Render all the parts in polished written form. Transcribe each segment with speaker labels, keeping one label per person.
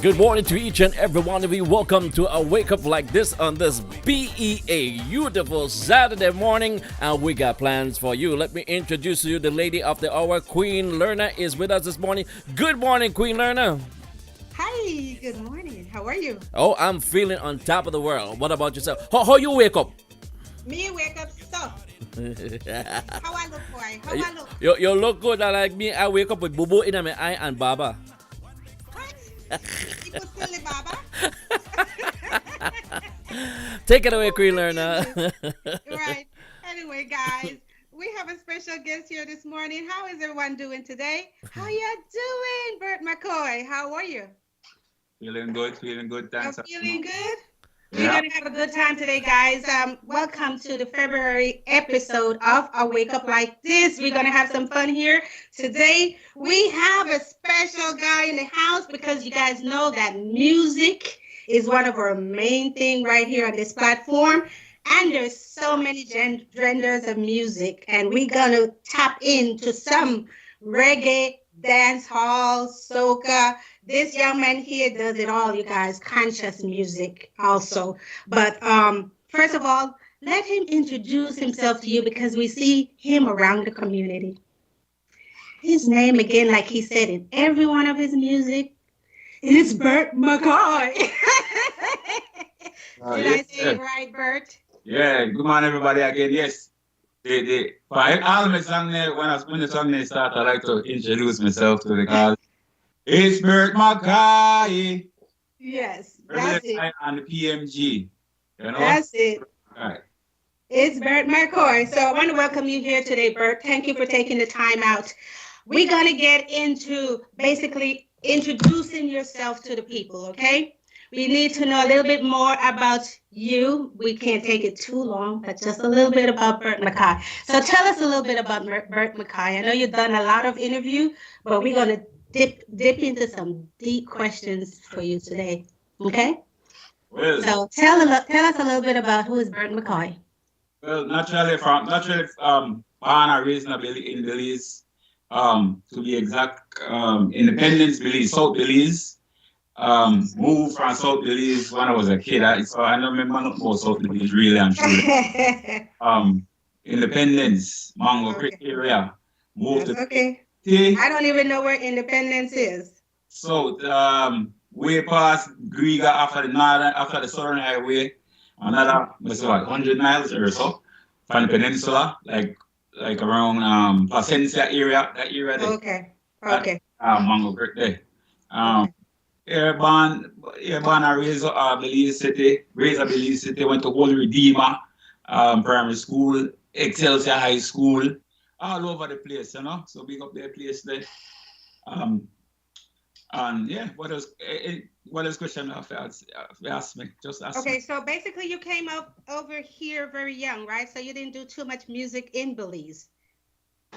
Speaker 1: good morning to each and every one of you. Welcome to a wake up like this on this BEA beautiful Saturday morning, and we got plans for you. Let me introduce you the lady of the hour. Queen Lerna is with us this morning. Good morning, Queen Lerna.
Speaker 2: Hi, good morning. How are you?
Speaker 1: Oh, I'm feeling on top of the world. What about yourself? How you wake up?
Speaker 2: Me wake up so. How I look, boy? How
Speaker 1: you,
Speaker 2: I look?
Speaker 1: you look good. I like me. I wake up with boo boo in my eye and baba.
Speaker 2: What? People silly, Baba.
Speaker 1: Take it away,
Speaker 2: Oh
Speaker 1: Queen
Speaker 2: my
Speaker 1: Lerna.
Speaker 2: goodness. Right. Anyway, guys, we have a special guest here this morning. How is everyone doing today? How you doing, Bert McCoy? How are you?
Speaker 3: Feeling good, feeling good.
Speaker 2: You're
Speaker 3: Thanks.
Speaker 2: feeling good? We're
Speaker 3: Yeah.
Speaker 2: going to have a good time today, guys. Welcome to the February episode of A Wake Up Like This. We're going to have some fun here. Today, we have a special guy in the house because you guys know that music is one of our main thing right here on this platform. And there's so many genders of music. And we're going to tap into some reggae, dance hall, soca. This young man here does it all, you guys. Conscious music also. But first of all, let him introduce himself to you because we see him around the community. His name, again, like he said in every one of his music, is Bert McCoy. Did I say it right, Bert?
Speaker 3: Yeah, good morning, everybody. Again, yes. For all my song there, when the song there start, I like to introduce myself to the guys. It's Bert McCoy.
Speaker 2: Yes, that's it.
Speaker 3: And the PMG. You know?
Speaker 2: That's it.
Speaker 3: All right.
Speaker 2: It's Bert McCoy. So I want to welcome you here today, Bert. Thank you for taking the time out. We're going to get into basically introducing yourself to the people, okay? We need to know a little bit more about you. We can't take it too long, but just a little bit about Bert McCoy. So tell us a little bit about Bert McCoy. I know you've done a lot of interview, but we're going to dip into some deep questions for you today, okay?
Speaker 3: Well,
Speaker 2: So tell us a little bit about who is Bert McCoy.
Speaker 3: well, naturally, born and raised in Belize, to be exact, Independence, Belize, South Belize. Moved from South Belize when I was a kid. So I don't remember not more South Belize really and truly. Independence, Mango Creek area. Moved
Speaker 2: That's
Speaker 3: to
Speaker 2: okay.
Speaker 3: T.
Speaker 2: I don't even know where Independence is.
Speaker 3: So way past Griga after the Southern Highway, another what's what 100 miles or so from the peninsula, like around Placencia area, that area there.
Speaker 2: Okay. Okay.
Speaker 3: Mango Creek there. Born and raised Belize City, Belize City, went to Holy Redeemer primary school, Excelsior High School, all over the place, you know. So big up their place there. And yeah, what else question have you asked me? Just ask me.
Speaker 2: Okay, so basically you came up over here very young, right? So you didn't do too much music in Belize.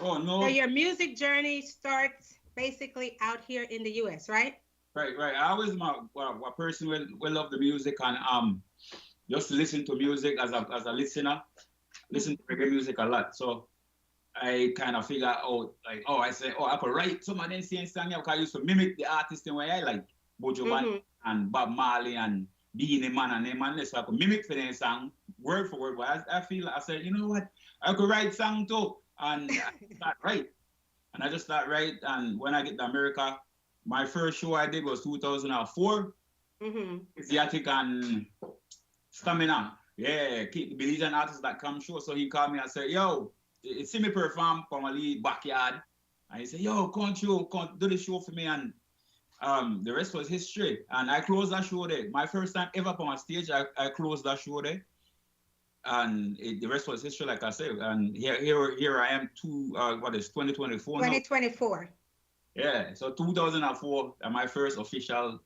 Speaker 3: Oh no.
Speaker 2: So your music journey starts basically out here in the US, right?
Speaker 3: Right. I always a person will love the music and just listen to music as a listener, listen to reggae music a lot. So I kind of figure out I could write some of them same song because I used to mimic the artist in way I like Bojo Band and Bob Marley and Beanie Man and them and so I could mimic for them song word for word. But I feel I said, you know what, I could write song too, and I start write, and I just start write. And when I get to America, my first show I did was 2004. Asiatic and Stamina. Yeah, keep the Belizean artists that come show. So he called me and said, yo, see me perform from my lead backyard. And he said, yo, come do the show for me. And the rest was history. And I closed that show there. My first time ever on stage, I closed that show there. And the rest was history, like I said. And here I am, 2024 now?
Speaker 2: 2024.
Speaker 3: Yeah, so 2004, my first official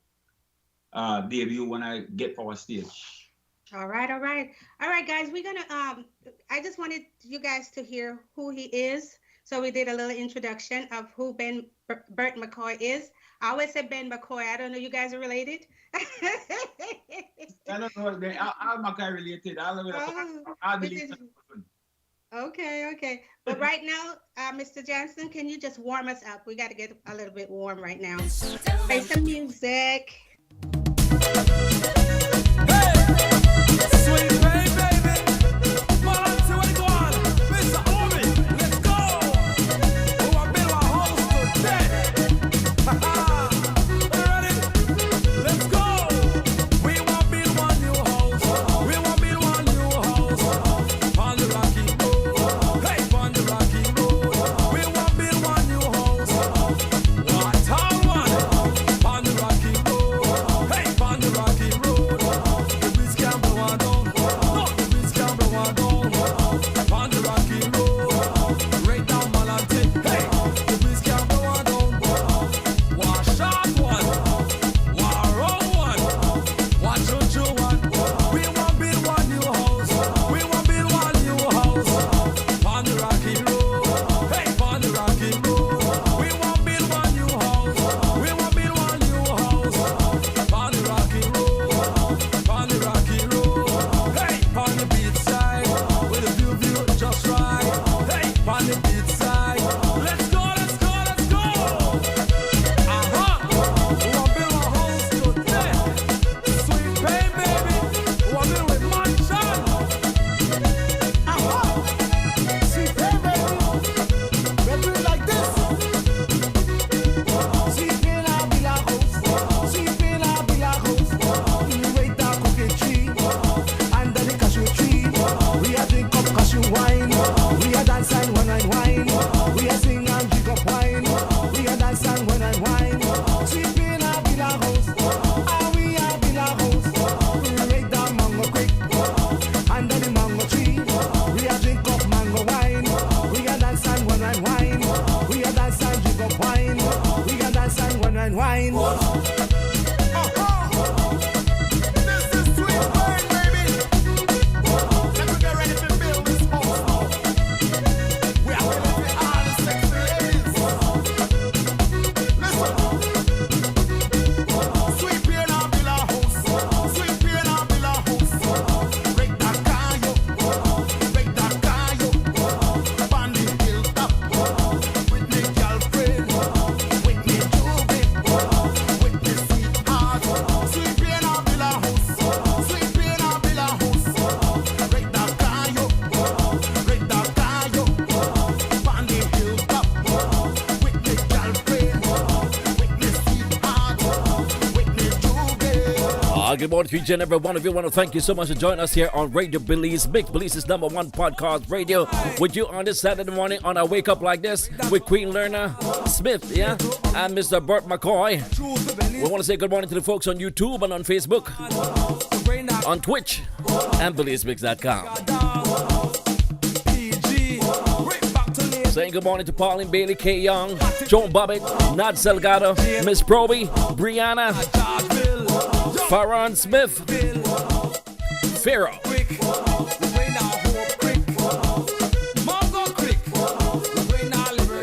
Speaker 3: debut when I get for a stage.
Speaker 2: All right, guys. We're gonna I just wanted you guys to hear who he is. So we did a little introduction of who Bert McCoy is. I always say Ben McCoy. I don't know. You guys are related?
Speaker 3: I don't know. All McCoy related.
Speaker 2: Okay. But right now, Mr. Johnson, can you just warm us up? We got to get a little bit warm right now. Play some music.
Speaker 1: Good morning to each and every one of you. I want to thank you so much for joining us here on Radio Belizemix. Belize's #1 podcast radio with you on this Saturday morning on our Wake Up Like This with Queen Lerner Smith, yeah, and Mr. Bert McCoy. We want to say good morning to the folks on YouTube and on Facebook, on Twitch, and Belizemix.com. Saying good morning to Pauline Bailey, K. Young, Joan Bobbitt, Nad Salgado, Miss Proby, Brianna, Farron Smith, Pharaoh.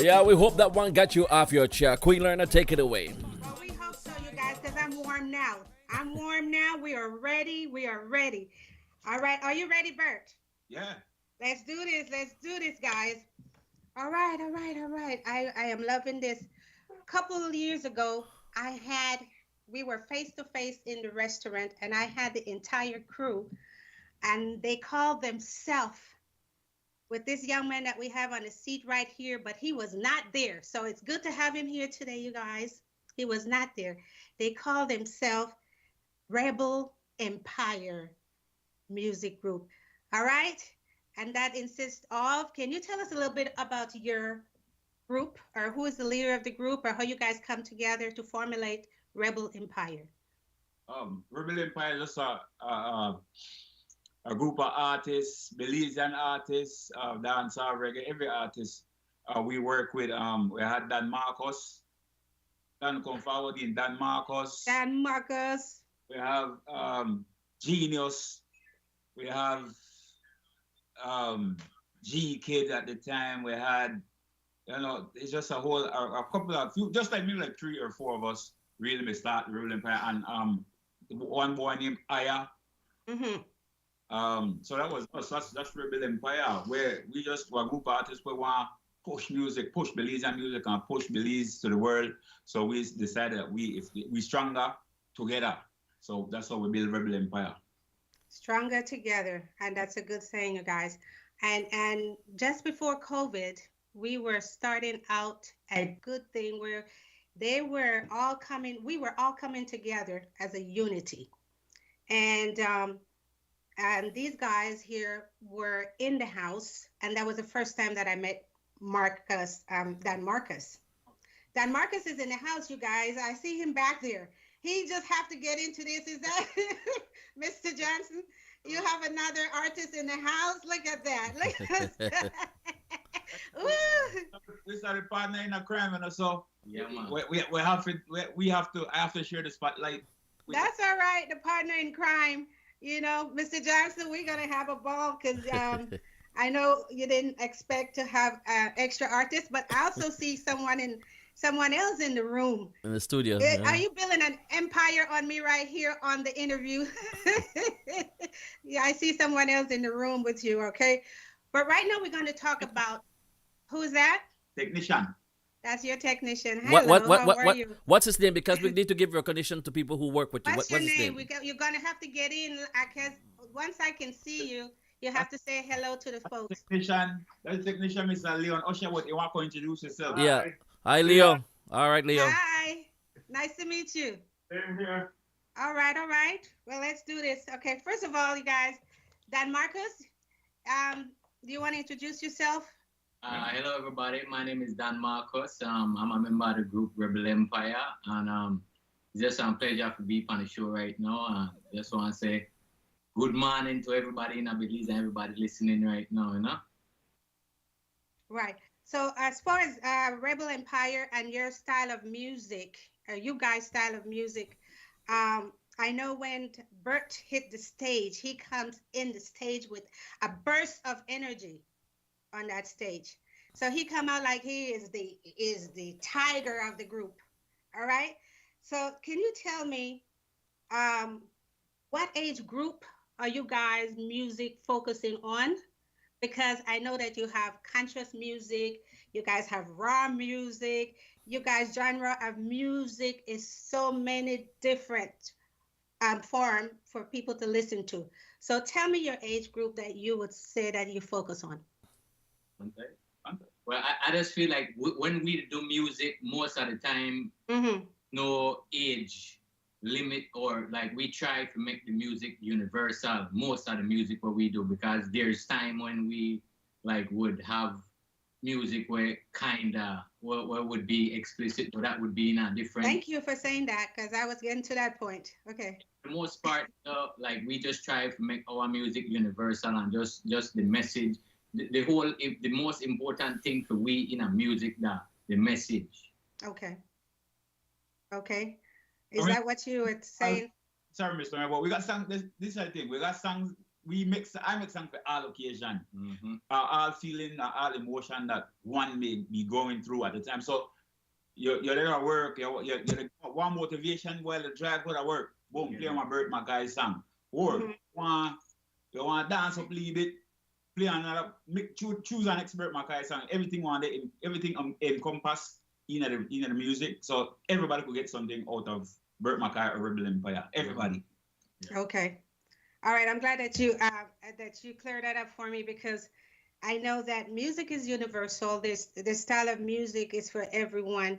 Speaker 1: Yeah, we hope that one got you off your chair. Queen Lerner, take it away.
Speaker 2: Well, we hope so, you guys, because I'm warm now. I'm warm now. We are ready. We are ready. All right. Are you ready, Bert?
Speaker 3: Yeah.
Speaker 2: Let's do this. Let's do this, guys. All right. I am loving this. A couple of years ago, we were face to face in the restaurant, and I had the entire crew, and they called themselves with this young man that we have on the seat right here, but he was not there. So it's good to have him here today, you guys. He was not there. They called themselves Rebel Empire Music Group. All right. And that consists of, can you tell us a little bit about your group, or who is the leader of the group, or how you guys come together to formulate Rebel Empire?
Speaker 3: Rebel Empire is just a group of artists, Belizean artists, dancehall, reggae, every artist we work with. We had Dan Marcus. Dan come forward in Dan Marcus.
Speaker 2: Dan Marcus.
Speaker 3: We have Genius. We have G Kid at the time. We had, it's just a whole, a couple of few, just like maybe like 3 or 4 of us really may start the Rebel Empire, and one boy named Aya.
Speaker 2: Mm-hmm.
Speaker 3: So that was us. That's Rebel Empire, where we just were a group of artists. We want to push music, push Belizean music, and push Belize to the world. So we decided that if we stronger, together. So that's how we build Rebel Empire.
Speaker 2: Stronger together, and that's a good saying, you guys. And just before COVID, we were starting out a good thing where we were all coming together as a unity. And and these guys here were in the house, and that was the first time that I met Marcus, Dan Marcus. Dan Marcus is in the house, you guys. I see him back there. He just have to get into this. Is that Mr. Johnson? You have another artist in the house. Look at that. Look at that. Ooh.
Speaker 3: This are the partner in a crime, and so
Speaker 4: Yeah, man.
Speaker 3: we have to. I have to share the spotlight.
Speaker 2: That's all right. The partner in crime. You know, Mr. Johnson, we're gonna have a ball because I know you didn't expect to have extra artists, but I also see someone else in the room.
Speaker 1: In the studio.
Speaker 2: Are you building an empire on me right here on the interview? Yeah, I see someone else in the room with you, okay? But right now we're going to talk about, who's that?
Speaker 3: Technician.
Speaker 2: That's your technician. Hello, how are you?
Speaker 1: What's his name? Because we need to give recognition to people who work with you.
Speaker 2: What's your
Speaker 1: his
Speaker 2: name? You're going to have to get in. I guess once I can see you, you have to say hello to the folks.
Speaker 3: Technician. That's the technician, Mr. Leon Usherwood. You want to introduce yourself?
Speaker 1: Yeah. Hi, Leo. All right, Leo.
Speaker 2: Hi. Nice to meet you.
Speaker 3: Same here.
Speaker 2: All right, all right. Well, let's do this. Okay, first of all, you guys, Dan Marcus, do you want to introduce yourself?
Speaker 4: Hello, everybody. My name is Dan Marcus. I'm a member of the group Rebel Empire, and it's just a pleasure to be on the show right now. Just want to say good morning to everybody in Belize and everybody listening right now, you know?
Speaker 2: Right. So as far as Rebel Empire and your style of music, you guys' style of music, I know when Bert hit the stage, he comes in the stage with a burst of energy on that stage. So he come out like he is the tiger of the group. All right. So can you tell me what age group are you guys music focusing on? Because I know that you have conscious music, you guys have raw music, you guys' genre of music is so many different form for people to listen to. So tell me your age group that you would say that you focus on.
Speaker 4: Okay. Well, I just feel like when we do music, most of the time, no age limit, or like we try to make the music universal, most of the music what we do, because there's time when we like would have music where kinda where would be explicit, but that would be in a different.
Speaker 2: Thank you for saying that, because I was getting to that point. Okay.
Speaker 4: For the most part, like we just try to make our music universal and just the message. The most important thing for we in a music, the message.
Speaker 2: Okay. Okay. Is that what you were saying?
Speaker 3: Sorry, Mr. Mayor, but we got songs. This is the thing. We got songs. I make songs for all occasion, all feeling, all emotion that one may be going through at the time. So you're there at work. You're one motivation while the drive go to work. Boom, play my Bert McCoy song. Or you want to dance up a little bit. Play another. Choose an next Bert McCoy song. Everything encompass in the music, so everybody could get something out of Bert McCoy or Rebel Empire. Everybody.
Speaker 2: Okay. All right. I'm glad that you cleared that up for me, because I know that music is universal. This style of music is for everyone,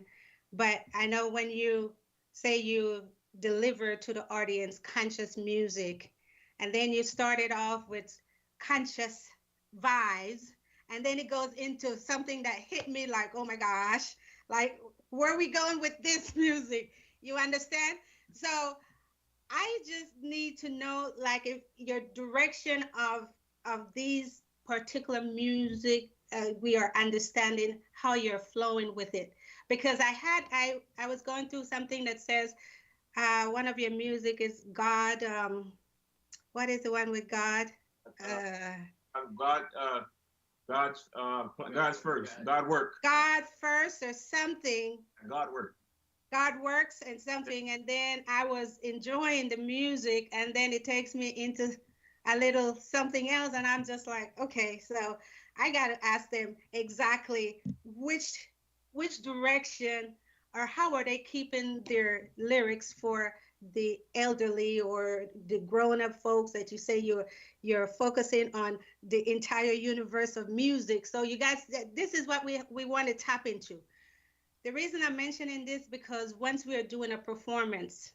Speaker 2: but I know when you say you deliver to the audience conscious music, and then you started off with conscious vibes, and then it goes into something that hit me like, oh my gosh, like, where are we going with this music? You understand? So I just need to know, like, if your direction of these particular music, we are understanding how you're flowing with it. Because I was going through something that says one of your music is God. What is the one with God?
Speaker 3: God's first. God work.
Speaker 2: God first or something.
Speaker 3: God work.
Speaker 2: God works and something. And then I was enjoying the music, and then it takes me into a little something else. And I'm just like, okay, so I got to ask them exactly which direction, or how are they keeping their lyrics for the elderly or the grown-up folks that you say you're focusing on the entire universe of music. So you guys, this is what we want to tap into. The reason I'm mentioning this because once we are doing a performance,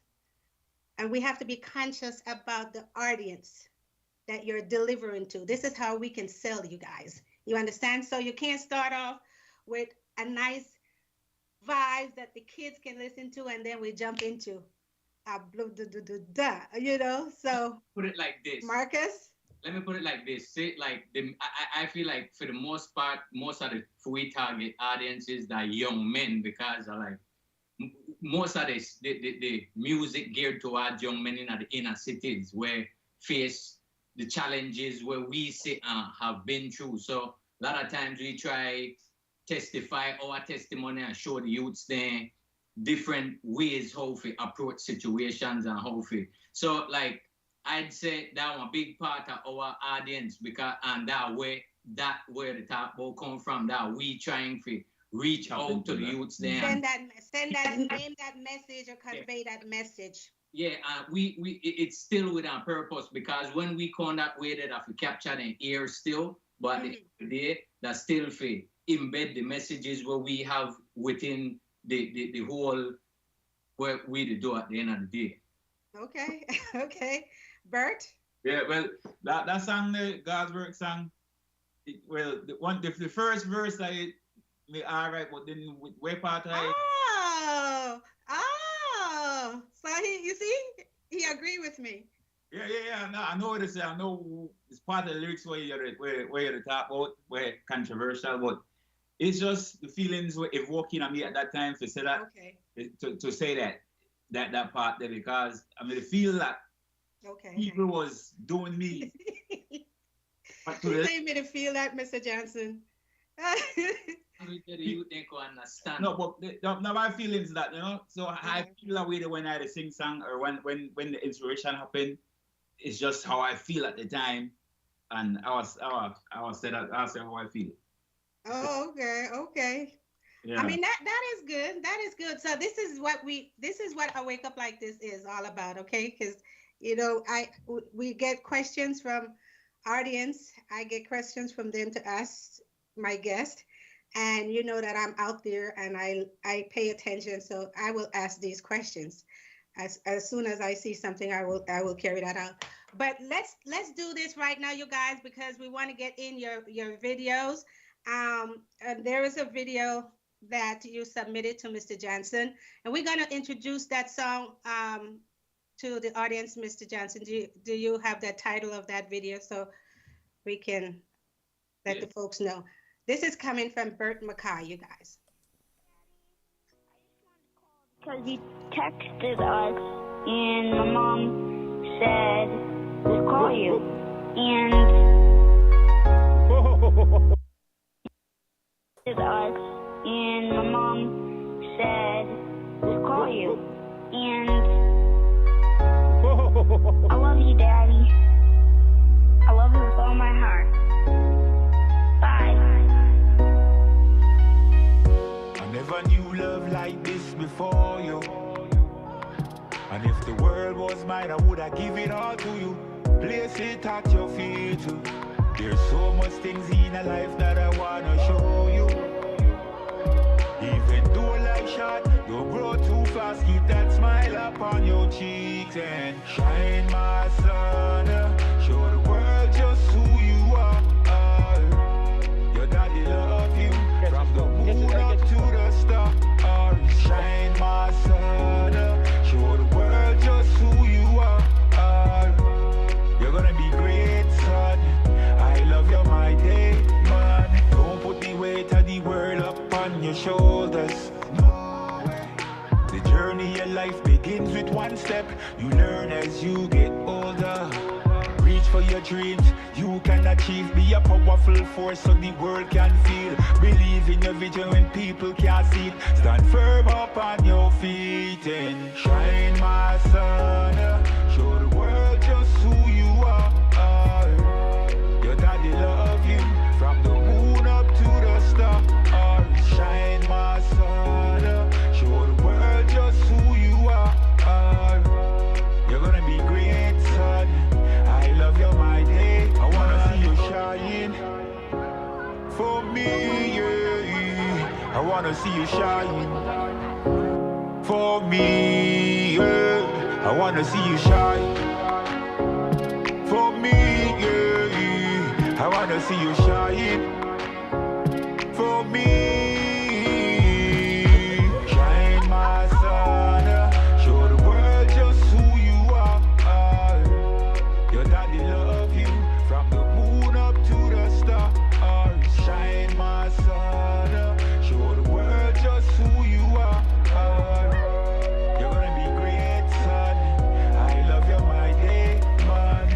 Speaker 2: and we have to be conscious about the audience that you're delivering to. This is how we can sell you guys. You understand? So you can't start off with a nice vibes that the kids can listen to, and then we jump into a blue you know. So
Speaker 4: put it like this,
Speaker 2: Marcus.
Speaker 4: Let me put it like this. Say like I feel like for the most part, most of the we target audiences are young men because I like most of this the music geared towards young men in the inner cities where face the challenges where we say have been through. So a lot of times we try testify our testimony and show the youths there different ways how to approach situations and how to. So like I'd say that one big part of our audience because and that where the talk about come from, that we trying to reach out to the youths there.
Speaker 2: Send that name that message or convey that message.
Speaker 4: Yeah, it's still with our purpose because when we come that way that have to capture the ear still, but they that still for embed the messages where we have within the whole what we do at the end of the day.
Speaker 2: Okay, okay. Bert?
Speaker 3: Yeah, well, that song, the God's Work song, the first verse, me all right, but then way part of it.
Speaker 2: Oh, so you see, he agreed with me.
Speaker 3: Yeah. No, I know what it is. I know it's part of the lyrics where you're talk about, where controversial, but it's just the feelings were evoking on me at that time to say that.
Speaker 2: Okay.
Speaker 3: To say that part there because I mean, I feel that people was doing me.
Speaker 2: You say me to feel that, Mr. Johnson.
Speaker 3: No, but my feelings that so I feel that way when I sing song or when the inspiration happened. It's just how I feel at the time, and I was say how I feel.
Speaker 2: Oh, okay. Yeah. I mean that is good. That is good. So this is what I Wake Up Like This is all about, okay? Because we get questions from audience. I get questions from them to ask my guest, and you know that I'm out there and I pay attention. So I will ask these questions. As soon as I see something, I will carry that out. But let's do this right now, you guys, because we want to get in your videos. And there is a video that you submitted to Mr. Johnson, and we're going to introduce that song to the audience. Mr. Johnson, do you have the title of that video so we can let the folks know? This is coming from Bert McCoy, you guys.
Speaker 5: Because he texted us, and my mom said, "We'll call you," and us, and my mom said, "We'll call you," and I love you, Daddy. I love you with all my heart. Bye.
Speaker 6: I never knew love like this before you. And if the world was mine, I would have give it all to you. Place it at your feet too. There's so much things in a life that I wanna show you. Even though life's short, don't grow too fast. Keep that smile up on your cheeks and shine, my son. Show the world just who you are. Your daddy love you from the moon up to the star. Shine, my son. Show the world just who you are. You're gonna be great, son. I love you, my day, man. Don't put the weight of the world up on your shoulders. No way. The journey of life begins with one step. You learn as you get older. Reach for your dreams, you can achieve. Be a powerful force so the world can feel. Believe in your vision when people can't see it. Stand firm up on your feet and shine, my son. Show the world just who you are. Your daddy love you from the moon up to the star. Shine, my son. Show the world just who you are. see you shine. For me, yeah, I wanna see you shine. For me, yeah, I wanna see you shine. For me, shine my sun, show the world just who you are. Your daddy love you from the moon up to the stars. Shine my sun, show the world just who you are. You're gonna be great, son. I love you, my day, man.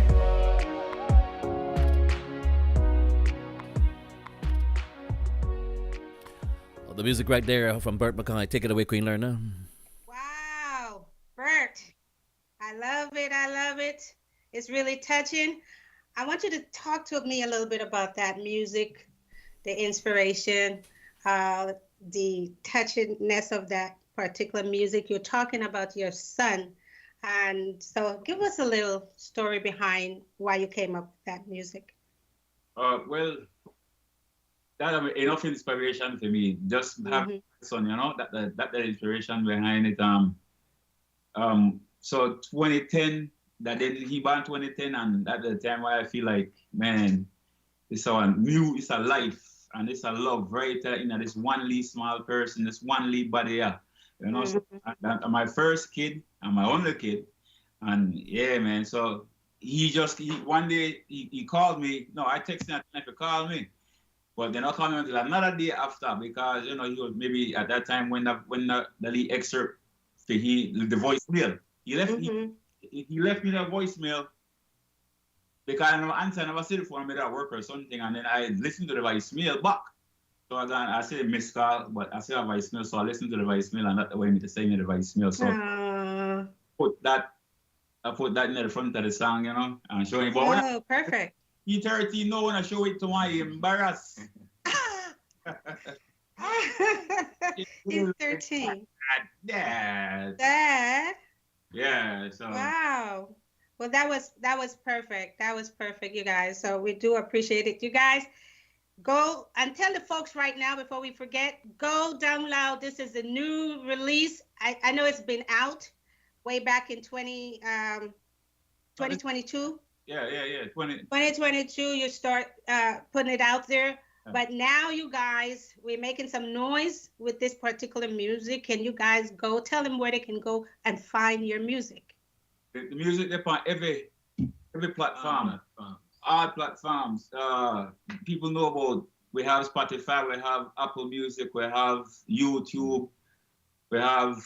Speaker 1: The music right there from Bert McCoy. Take it away, Queen Lerna.
Speaker 2: Wow, Bert, I love it. I love it. It's really touching. I want you to talk to me a little bit about that music, the inspiration, the touchingness of that particular music. You're talking about your son. And so give us a little story behind why you came up with that music.
Speaker 3: Well, that enough inspiration for me. Just have son, you know, that inspiration behind it. So 2010, that then he born 2010, and at the time where I feel like, man, it's a life and it's a love right in this one little small person, this one little body, yeah. You know, so my first kid and my only kid, and yeah, man. So one day he called me. No, I texted him if he called me. But then I called him until another day after, because you know he was maybe at that time when the lead excerpt the voicemail. He left me the voicemail because I never answered, I never said it for me at work or something, and then I listened to the voicemail back. So I said missed call, but I said a voicemail, so I listened to the voicemail, and that's the way me to send me the voicemail. So I put that in the front of the song, you know, and show him.
Speaker 2: Oh, perfect.
Speaker 3: He 13 no when I show it to my embarrass.
Speaker 2: He's 13.
Speaker 3: Dad. Yeah. So.
Speaker 2: Wow. Well, that was perfect. That was perfect, you guys. So we do appreciate it. You guys, go and tell the folks right now before we forget. Go download. This is a new release. I know it's been out way back in 2022.
Speaker 3: Yeah.
Speaker 2: 2022, you start putting it out there. But now, you guys, we're making some noise with this particular music. Can you guys go tell them where they can go and find your music?
Speaker 3: The music they on every platform, all platforms. People know about. We have Spotify, we have Apple Music, we have YouTube, we have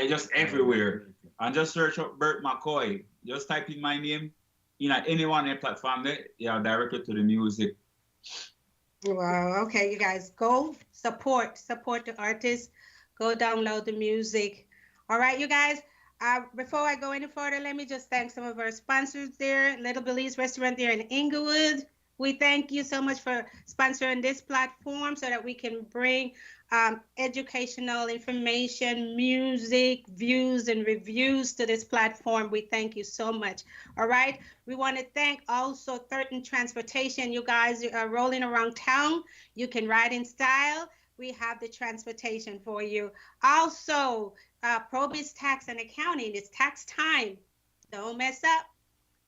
Speaker 3: just everywhere. And just search up Bert McCoy. Just type in my name, any one of the platform there, directly to the music.
Speaker 2: Wow. Okay, you guys, go support the artist. Go download the music. All right, you guys. Before I go any further, let me just thank some of our sponsors there. Little Belize Restaurant there in Inglewood. We thank you so much for sponsoring this platform so that we can bring educational information, music, views, and reviews to this platform. We thank you so much. All right. We want to thank also Thurton Transportation. You guys are rolling around town. You can ride in style. We have the transportation for you. Also, Probis Tax and Accounting. It's tax time. Don't mess up.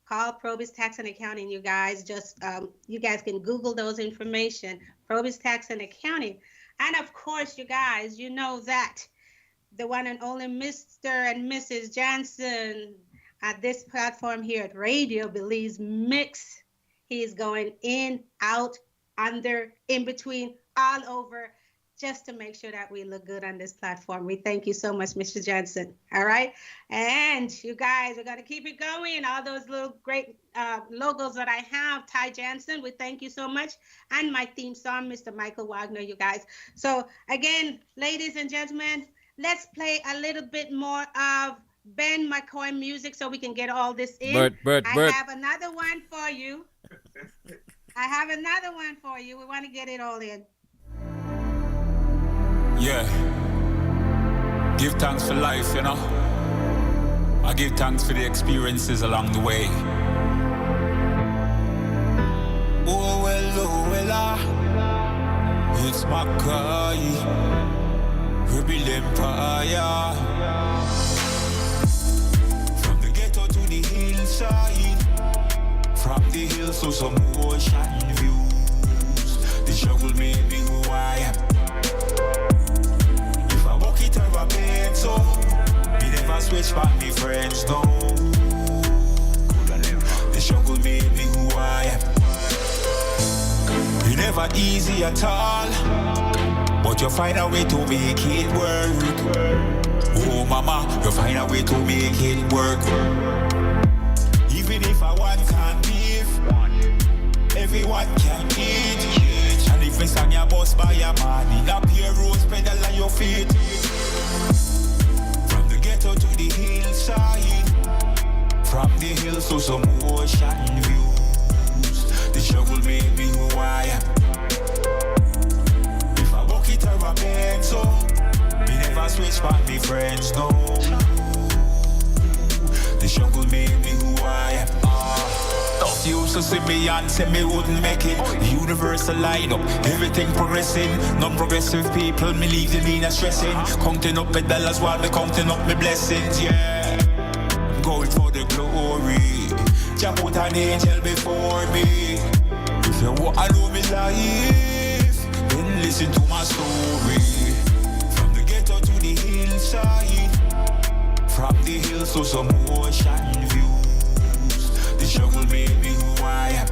Speaker 2: Call Probis Tax and Accounting, you guys. Just you guys can Google those information. Probis Tax and Accounting. And of course, you guys, you know that the one and only Mr. and Mrs. Johnson at this platform here at Radio Belizemix. He is going in, out, under, in between, all over, just to make sure that we look good on this platform. We thank you so much, Mr. Johnson. All right. And you guys, we're going to keep it going. All those little great logos that I have, Ty Jansen, we thank you so much. And my theme song, Mr. Michael Wagner, you guys. So again, ladies and gentlemen, let's play a little bit more of Bert McCoy music so we can get all this in.
Speaker 1: Bert.
Speaker 2: I have another one for you. We want to get it all in.
Speaker 6: Yeah. Give thanks for life, you know. I give thanks for the experiences along the way. Oh well, It's McCoy, Rebel Empire. From the ghetto to the hillside, from the hills to some ocean views. The struggle made me who I am. If I walk it or a bed, so me never switch back me friends, no. The struggle made me who I am. It never easy at all, but you find a way to make it work. Oh mama, you find a way to make it work. Even if I one can't live, everyone can eat. And if it's on your bus by your man, in a pair rose pedal on your feet. From the ghetto to the hillside, from the hills to some ocean views. The struggle made me who I am. If I walk it or a bend, so me never switch back me friends, no. The struggle made me who I am. Thought you used to see me and say me wouldn't make it. Universal lineup, everything progressing. Non-progressive people, me leaving me not stressing. Counting up my dollars while me counting up my blessings, yeah. I'm going for the glory. Jah put an angel before me. If you want to know me life, then listen to my story. From the ghetto to the hillside, from the hills to some ocean views. The struggle made me who I am.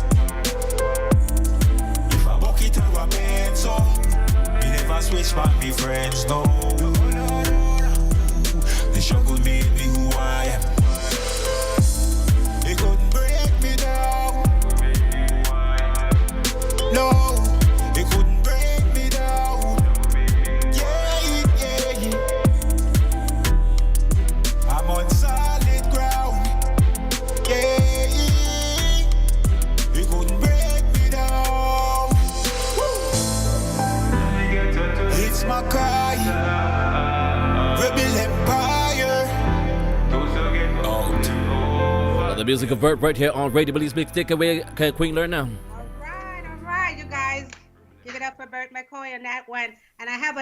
Speaker 6: If I walk it or a bend, so me never switch back me friends, no. The struggle made me who I am. It couldn't break me down. No, it couldn't break me down. Yeah, yeah, yeah. I'm on solid ground. Yeah, it couldn't break me down. Woo. It's McCoy, Rebel Empire.
Speaker 1: The music of Bert right here on Radio Belizemix. Take away, Queen Learn now.
Speaker 2: All right, you guys. Give it up for Bert McCoy on that one. And I have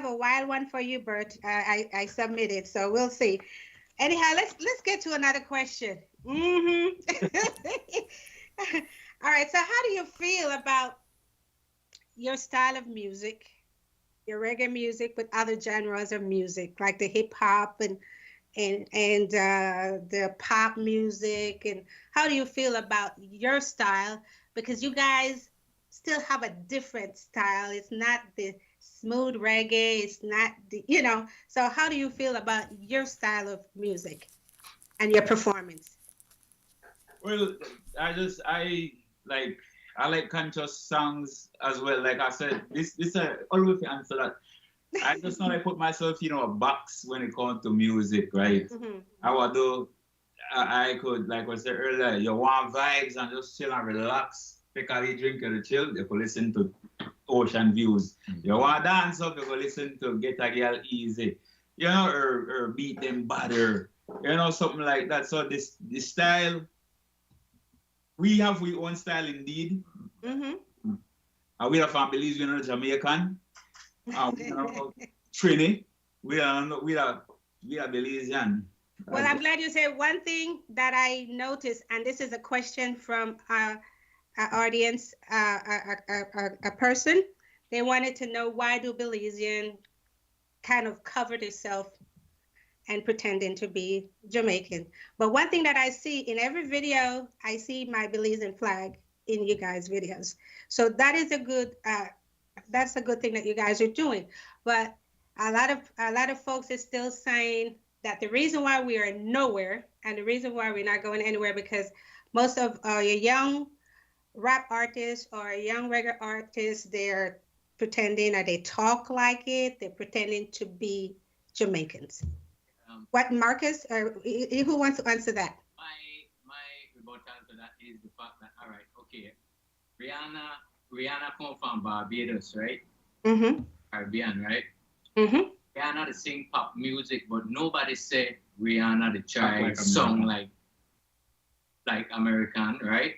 Speaker 2: a wild one for you, Bert. I submitted, so we'll see. Anyhow, let's get to another question. All right, so how do you feel about your style of music, your reggae music with other genres of music, like the hip hop and the pop music, and how do you feel about your style? Because you guys still have a different style. It's not the smooth reggae. It's not the, so how do you feel about your style of music and your performance?
Speaker 3: Well, I like conscious songs as well. Like I said, this I always answer that. I just know I put myself, a box when it comes to music, right?
Speaker 2: Mm-hmm.
Speaker 3: I could, like I said earlier, you want vibes and just chill and relax. Pick a drink and chill, you could listen to ocean views. Mm-hmm. You want to dance up, you could listen to Get a Girl Easy, or Beat Them Badder, something like that. So this style, we have our own style indeed. Mm-hmm. And we are from Belize, Jamaican. Trini, we are Belizean.
Speaker 2: Well, I'm glad you said one thing that I noticed, and this is a question from our audience, a person. They wanted to know, why do Belizean kind of cover themselves and pretending to be Jamaican? But one thing that I see in every video, I see my Belizean flag in you guys' videos. So that is a good thing that you guys are doing. But a lot of folks are still saying that the reason why we are nowhere and the reason why we're not going anywhere, because most of your young rap artists or young reggae artists, they're pretending, or they talk like it, they're pretending to be Jamaicans. What, Marcus, or who wants to answer that?
Speaker 4: My rebuttal to that is the fact that, all right, okay, Rihanna come from Barbados, right? Mm-hmm. Caribbean, right? Mm-hmm. Rihanna to sing pop music, but nobody said Rihanna to try song like American, right?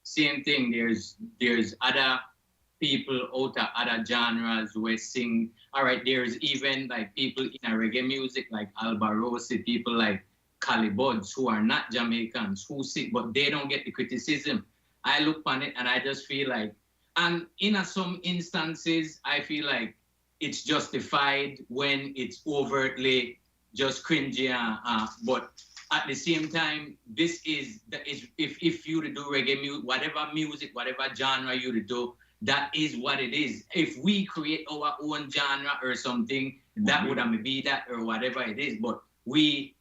Speaker 4: Same thing. There's other people out of other genres who sing. All right, there's even like people in a reggae music like Alba Rossi, people like Calibuds who are not Jamaicans who sing, but they don't get the criticism. I look on it and I just feel like, and in some instances, I feel like it's justified when it's overtly just cringy. But at the same time, this is if you to do reggae music, whatever genre you to do, that is what it is. If we create our own genre or something, that would be that or whatever it is. But reggae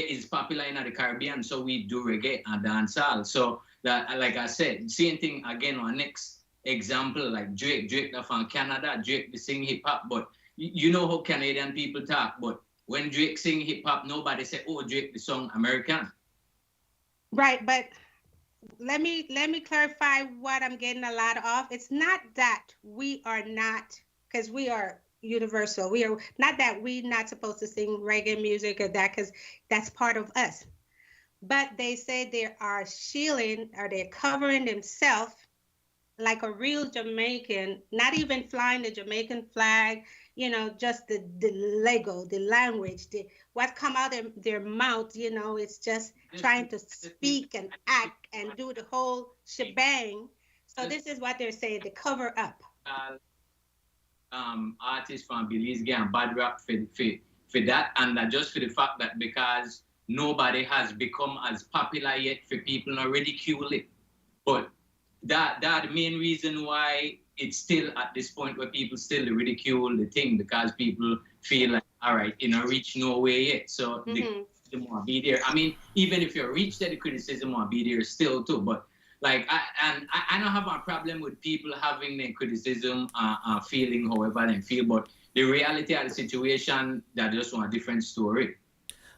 Speaker 4: is popular in the Caribbean, so we do reggae and dancehall. So that, like I said, same thing again on next example, like Drake from Canada, Drake sing hip hop, but you know how Canadian people talk, but when Drake sing hip hop, nobody say, "Oh, Drake the song American."
Speaker 2: Right, but let me clarify what I'm getting a lot of. It's not that we are not, because we are universal. We are not that we're not supposed to sing reggae music or that, because that's part of us. But they say they are shielding or they're covering themselves like a real Jamaican, not even flying the Jamaican flag, just the Lego, the language, what come out of their mouth, it's just trying to speak and act and do the whole shebang. So this is what they're saying, the cover up.
Speaker 4: Artists from Belize get bad rap for that, and just for the fact that because nobody has become as popular yet for people to ridicule it. But that the main reason why it's still at this point where people still ridicule the thing, because people feel like, all right, reach nowhere yet. So the criticism won't be there. I mean, even if you reach there, the criticism won't be there still too. But like, I don't have a problem with people having their criticism, feeling however they feel. But the reality of the situation, that just one different story.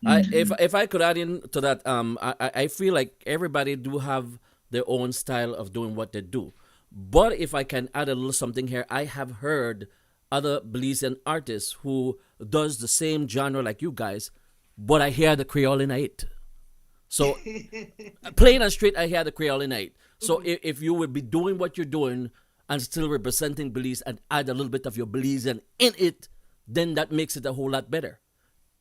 Speaker 1: If I could add in to that, I feel like everybody do have their own style of doing what they do. But if I can add a little something here, I have heard other Belizean artists who does the same genre like you guys, but I hear the Creole in it. So plain and straight, I hear the Creole in it. So if you would be doing what you're doing and still representing Belize and add a little bit of your Belizean in it, then that makes it a whole lot better.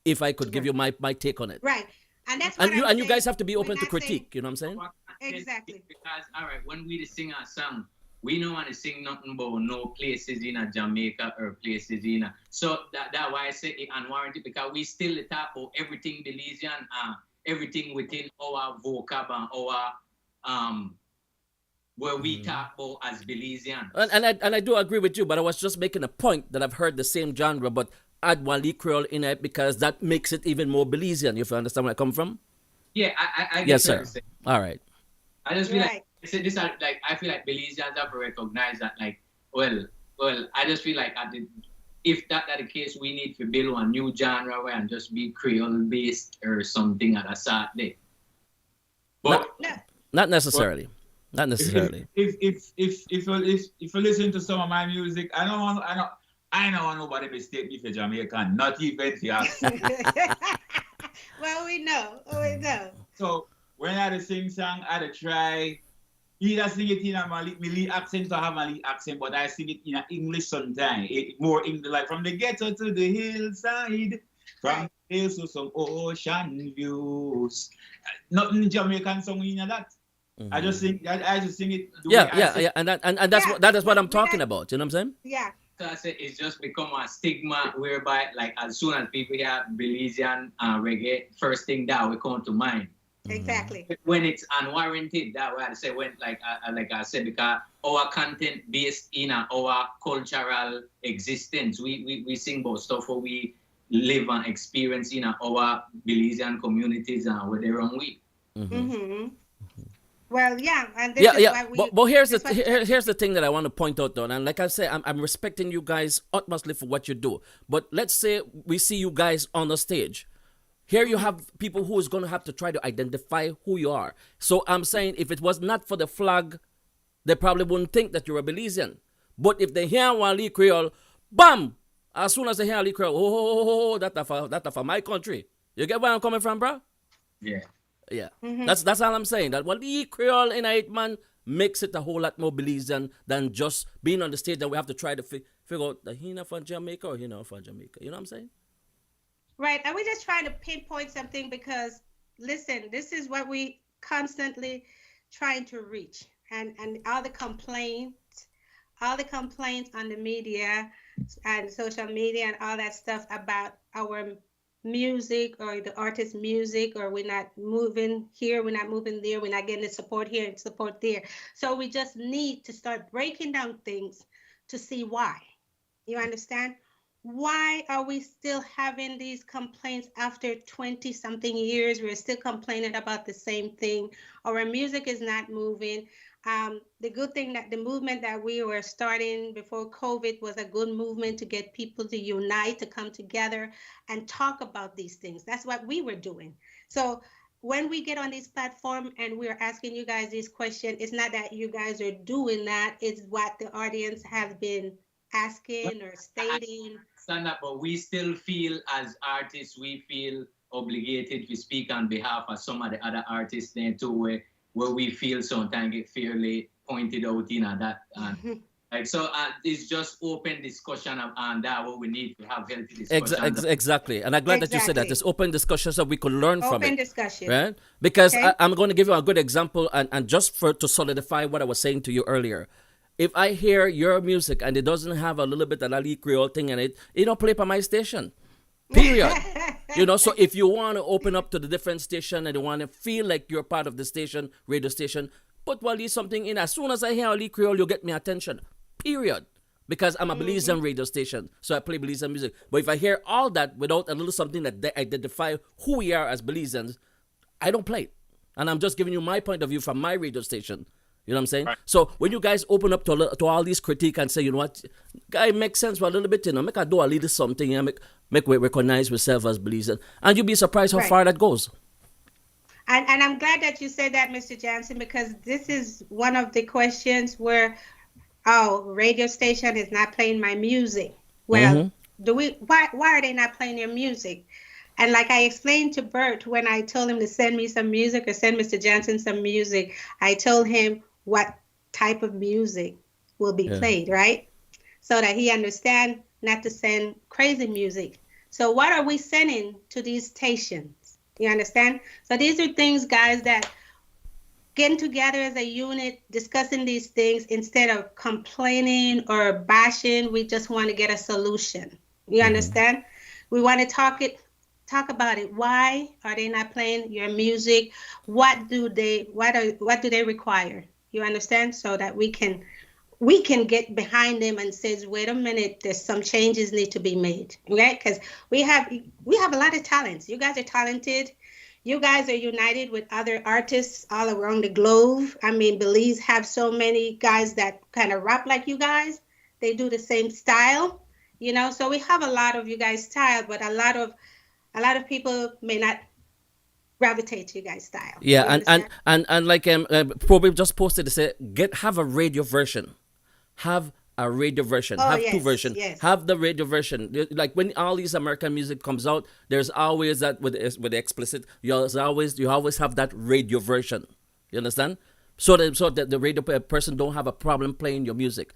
Speaker 1: If I could give you my take on it.
Speaker 2: Right. And that's
Speaker 1: what you guys have to be open to critique, you know what I'm saying?
Speaker 2: Exactly.
Speaker 4: Because, all right, when we sing our song, we don't want to sing nothing about no places in Jamaica or places in so that why I say it unwarranted, because we still talk about everything Belizean, everything within our vocab and our where we talk about as Belizean.
Speaker 1: And I do agree with you, but I was just making a point that I've heard the same genre, but add Wali Creole in it because that makes it even more Belizean, if you understand where I come from.
Speaker 4: Yeah, I
Speaker 1: yes, sir. All right.
Speaker 4: I just feel like I feel like Belizeans have to recognize that, like, well, I just feel like if that the case, we need to build a new genre where and just be Creole based or something at a Saturday. But
Speaker 1: not necessarily. Not necessarily.
Speaker 3: If you listen to some of my music, I don't want nobody mistake me for Jamaican, not even for us.
Speaker 2: Well, we know.
Speaker 3: So when I had to sing song, I had to try either sing it in a Malay accent or have Malay accent, but I sing it in English sometimes. More English, like from the ghetto to the hillside, from the hills to some ocean views. Nothing Jamaican song in that. Mm-hmm. I just sing it.
Speaker 1: Yeah, and that is what I'm talking about. You know what I'm saying?
Speaker 2: Yeah.
Speaker 4: So I said it's just become a stigma whereby, like, as soon as people hear Belizean reggae, first thing that will come to mind.
Speaker 2: Exactly.
Speaker 4: When it's unwarranted, that way I say when, like I said, because our content based in our cultural existence, we sing about stuff where we live and experience in our Belizean communities and with their own way.
Speaker 2: Well, yeah, and this is why we.
Speaker 1: But here's the thing that I want to point out, though, and like I say, I'm respecting you guys utmostly for what you do. But let's say we see you guys on the stage. Here you have people who is going to have to try to identify who you are. So I'm saying if it was not for the flag, they probably wouldn't think that you're a Belizean. But if they hear Wali Creole, bam! As soon as they hear Wali Creole, that's for my country. You get where I'm coming from, bro?
Speaker 4: Yeah.
Speaker 1: Yeah, that's all I'm saying. That Wali Creole in it, man, makes it a whole lot more Belizean than just being on the stage that we have to try to figure out that he not from Jamaica or he not from Jamaica. You know what I'm saying?
Speaker 2: Right. And we're just trying to pinpoint something because, listen, this is what we constantly trying to reach. And all the complaints on the media and social media and all that stuff about our music or the artist's music, or we're not moving here, we're not moving there, we're not getting the support here and support there. So we just need to start breaking down things to see why. You understand? Why are we still having these complaints after 20 something years? We're still complaining about the same thing. Our music is not moving. The good thing that the movement that we were starting before COVID was a good movement to get people to unite, to come together and talk about these things. That's what we were doing. So when we get on this platform and we're asking you guys this question, it's not that you guys are doing that. It's what the audience has been asking or stating.
Speaker 4: Stand up, but we still feel as artists, we feel obligated to speak on behalf of some of the other artists there too, where we feel sometimes get fairly pointed out, that like, so it's just open discussion on that, what we need to have healthy discussion.
Speaker 1: Exactly. And I'm glad that you said that. It's open discussion so we could learn from it.
Speaker 2: Open discussion.
Speaker 1: Right? Because I'm going to give you a good example and just to solidify what I was saying to you earlier. If I hear your music and it doesn't have a little bit of that Creole thing in it, it don't play on my station. Period. So if you want to open up to the different station and you want to feel like you're part of the station, radio station, put something in. As soon as I hear Ali Creole, you'll get my attention. Period. Because I'm a Belizean radio station, so I play Belizean music. But if I hear all that without a little something that identify who we are as Belizeans, I don't play it. And I'm just giving you my point of view from my radio station. You know what I'm saying? Right. So when you guys open up to all these critique and say, you know what, guy, makes sense for a little bit, make I do a little something, make we recognize ourselves as Belizean. And you'll be surprised how far that goes.
Speaker 2: And I'm glad that you said that, Mr. Johnson, because this is one of the questions where, radio station is not playing my music. Well, why are they not playing your music? And like I explained to Bert when I told him to send me some music or send Mr. Johnson some music, I told him what type of music will be played, right? So that he understand not to send crazy music. So what are we sending to these stations? You understand? So these are things, guys, that getting together as a unit, discussing these things instead of complaining or bashing, we just want to get a solution. You understand? We want to talk about it. Why are they not playing your music? What do they require? You understand? So that we can get behind them and says, wait a minute, there's some changes need to be made, right? Because we have a lot of talents. You guys are talented. You guys are united with other artists all around the globe. I mean, Belize have so many guys that kind of rap like you guys. They do the same style, So we have a lot of you guys' style, but a lot of people may not gravitate to you guys' style.
Speaker 1: Yeah, and like probably just posted to say have a radio version. Have a radio version. Have two versions. Yes. Have the radio version. Like when all these American music comes out, there's always that with the explicit. You always have that radio version. You understand? So that the radio person don't have a problem playing your music,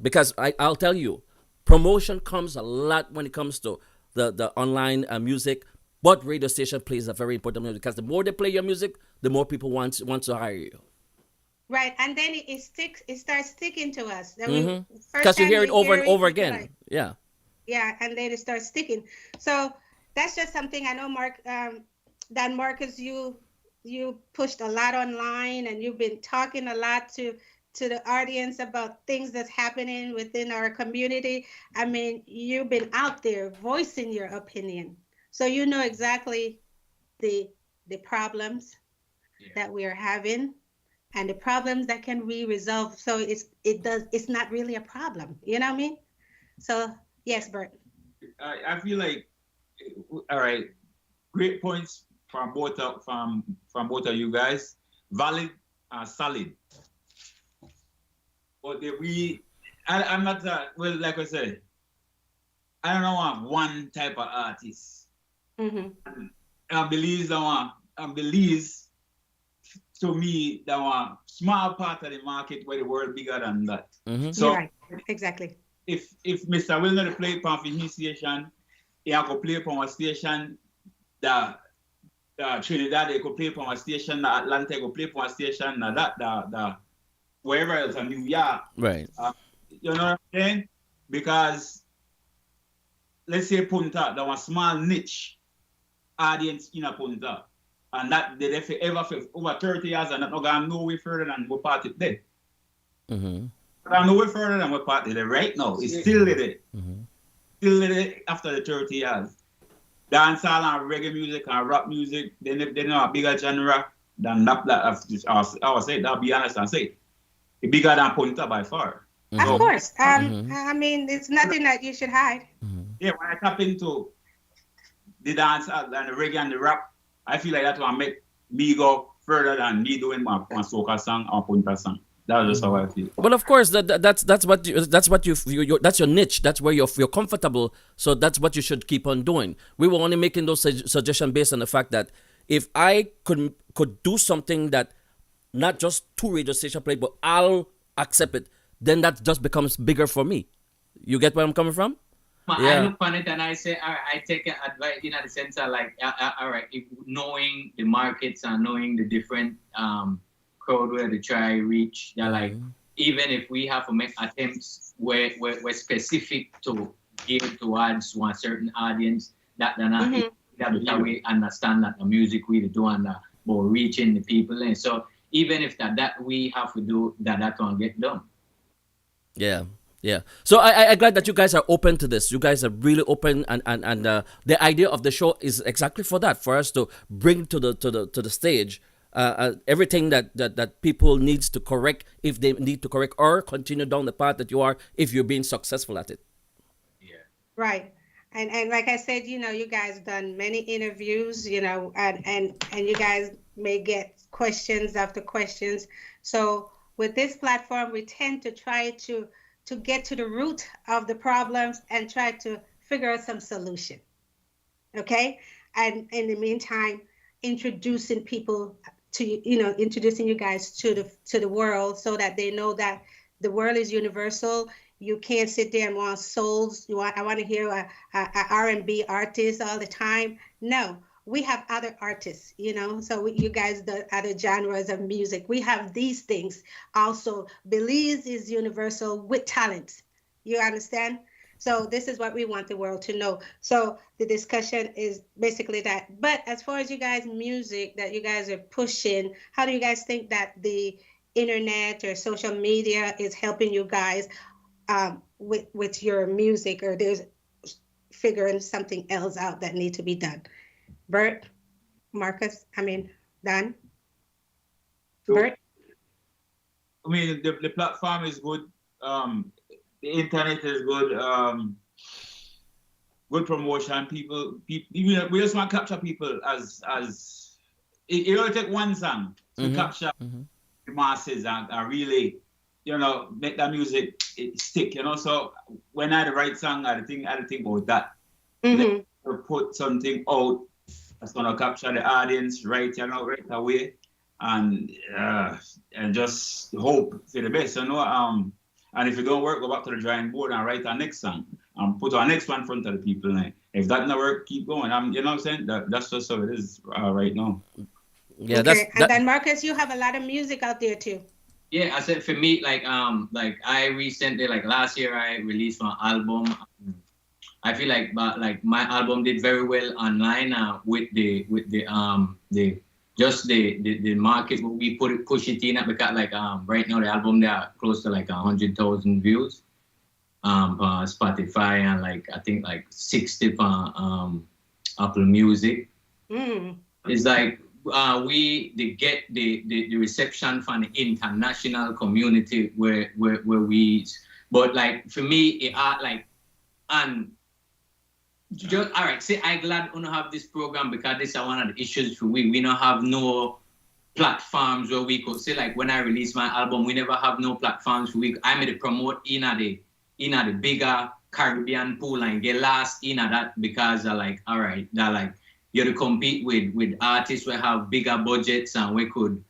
Speaker 1: because I'll tell you, promotion comes a lot when it comes to the online music. But radio station plays a very important role, because the more they play your music, the more people want to hire you.
Speaker 2: Right, and then it starts sticking to us.
Speaker 1: Because you hear it over and over again. Yeah,
Speaker 2: and then it starts sticking. So that's just something I know, Mark. That Marcus, you pushed a lot online, and you've been talking a lot to the audience about things that's happening within our community. I mean, you've been out there voicing your opinion. So you know exactly the problems that we are having and the problems that can be resolved. So it's not really a problem. You know what I mean? So yes, Bert.
Speaker 3: I feel like, all right, great points from both of you guys, valid and solid. But I'm not well, like I said, I don't want one type of artist. And Belize to me, that one small part of the market where the world bigger than that. So
Speaker 2: you're right, exactly.
Speaker 3: If Mr. Will not play upon his station, he could play upon a station that Trinidad, they could play upon a station, that Atlanta could play upon a station, that wherever else in New York.
Speaker 1: Right.
Speaker 3: You know what I'm saying? Because let's say Punta, there was small niche audience in a Punta. And that they ever for over 30 years and that not going no way further than we party there. But no way further than we party there right now. It's still there. Still there after the 30 years. Dancehall and reggae music and rap music, they know a bigger genre than that. I would say, I'll be honest and say, it's bigger than Punta by far.
Speaker 2: Of course. I mean, it's nothing that you should hide.
Speaker 3: Yeah, when I tap into the dance and the reggae and the rap, I feel like that will make me go further than me doing my soca song or Punta song. That's just how I feel.
Speaker 1: Well, of course, that's that's your niche. That's where you're comfortable. So that's what you should keep on doing. We were only making those suggestions based on the fact that if I could do something that not just 2 radio stations play, but I'll accept it, then that just becomes bigger for me. You get where I'm coming from?
Speaker 4: I look on it and I say, all right, I take advice in the sense of like, all right, knowing the markets and knowing the different crowd where to try reach, that like, even if we have to make attempts where we're specific to give towards one certain audience, that they're not that we understand that the music we do and about reaching the people. And so even if that we have to do that can get done.
Speaker 1: Yeah. So I'm glad that you guys are open to this. You guys are really open, and the idea of the show is exactly for that, for us to bring to the stage everything that people needs to correct if they need to correct, or continue down the path that you are if you're being successful at it.
Speaker 4: Yeah.
Speaker 2: Right. And like I said, you guys done many interviews, and you guys may get questions after questions. So with this platform, we tend to try to get to the root of the problems and try to figure out some solution. Okay? And in the meantime, introducing people to, introducing you guys to the world so that they know that the world is universal. You can't sit there and want souls. I want to hear a R&B artist all the time. No, we have other artists, so you guys do other genres of music. We have these things also. Belize is universal with talent. You understand? So this is what we want the world to know. So the discussion is basically that. But as far as you guys' music that you guys are pushing, how do you guys think that the internet or social media is helping you guys with your music, or there's figuring something else out that need to be done? Bert, Marcus, Dan,
Speaker 3: so,
Speaker 2: Bert?
Speaker 3: I mean, the platform is good. The internet is good. Good promotion. People, we just want to capture people as it only take one song to capture the masses and really, make that music stick. So when I write song, I think about that. Put something out that's gonna capture the audience right away, and just hope for the best, And if it don't work, go back to the drawing board and write our next song and put our next one in front of the people. If that not work, keep going. You know what I'm saying? That's just how it is right now.
Speaker 1: Yeah,
Speaker 2: okay. And then Marcus, you have a lot of music out there too.
Speaker 4: Yeah, I said for me, like I recently, like last year, I released my album. I feel like my album did very well online with the market. We push it in because right now the album they are close to 100,000 views on Spotify, and I think 60 on Apple Music. It's we get the reception from the international community where we, but for me it and just all right. Say I glad to have this program because this is one of the issues for we don't have no platforms where we could say when I release my album, we never have no platforms I made it promote in the bigger Caribbean pool and get lost in that because all right, that you to compete with artists who have bigger budgets and we could